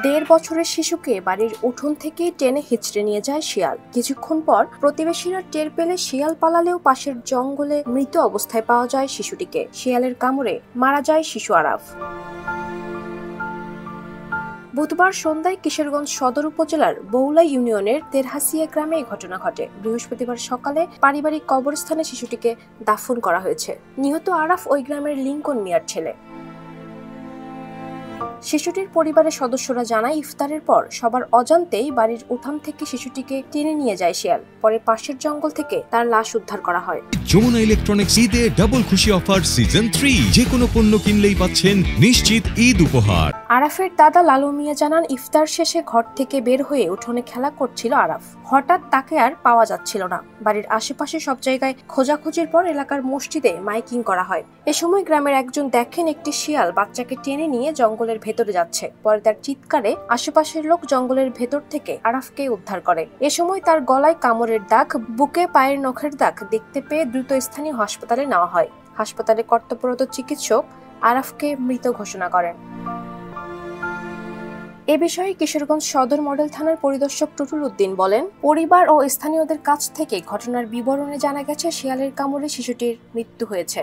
1.5 বছরের শিশুকে বাড়ির উঠোন থেকে টেনে হিঁচড়ে নিয়ে যায় শিয়াল। কিছুক্ষণ পর প্রতিবেশীরা টের পেলে শিয়াল পালালেও পাশের জঙ্গলে মৃত অবস্থায় পাওয়া যায় শিশুটিকে। শিয়ালের কামড়ে মারা যায় শিশু আরাফ। বুধবার সন্ধ্যায় কিশোরগঞ্জ সদর উপজেলার বৌলা ইউনিয়নের তেরহাসিয়া গ্রামে এই ঘটনা ঘটে। বৃহস্পতিবার সকালে পারিবারিক কবরস্থানে শিশুটিকে দাফন করা হয়েছে। নিহত আরাফ ওই গ্রামের লিঙ্কন মিয়ার ছেলে। শিশুটির পরিবারের সদস্যরা জানায়, ইফতারের পর সবার অজান্তেই বাড়ির উঠান থেকে শিশুটিকে টেনে নিয়ে যায় শিয়াল। পরে পাশের জঙ্গল থেকে তার লাশ উদ্ধার করা হয়। যমুনা ইলেকট্রনিক্স ঈদে ডাবল খুশি অফার সিজন 3, যে কোনো পণ্য কিনলেই পাচ্ছেন নিশ্চিত ঈদ উপহার। আরাফের দাদা লালু মিয়া জানান, ইফতার শেষে ঘর থেকে বের হয়ে উঠোনে খেলা করছিল আরাফ। হঠাৎ তাকে আর পাওয়া যাচ্ছিল না। বাড়ির আশেপাশে সব জায়গায় খোঁজাখুঁজির পর এলাকার মসজিদে মাইকিং করা হয়। এ সময় গ্রামের একজন দেখেন একটি শিয়াল বাচ্চাকে টেনে নিয়ে জঙ্গলের ভেতরে যাচ্ছে। পরে তার চিৎকারে আশেপাশের লোক জঙ্গলের ভেতর থেকে আরাফকে উদ্ধার করে। এ সময় তার গলায় কামড়ের দাগ, বুকে পায়ের নখের দাগ দেখতে পেয়ে দ্রুত স্থানীয় হাসপাতালে নেওয়া হয়। হাসপাতালে কর্তব্যরত চিকিৎসক আরাফকে মৃত ঘোষণা করেন। এ বিষয়ে কিশোরগঞ্জ সদর মডেল থানার পরিদর্শক টুটুল উদ্দিন বলেন, পরিবার ও স্থানীয়দের কাছ থেকে ঘটনার বিবরণে জানা গেছে শিয়ালের কামড়ে শিশুটির মৃত্যু হয়েছে।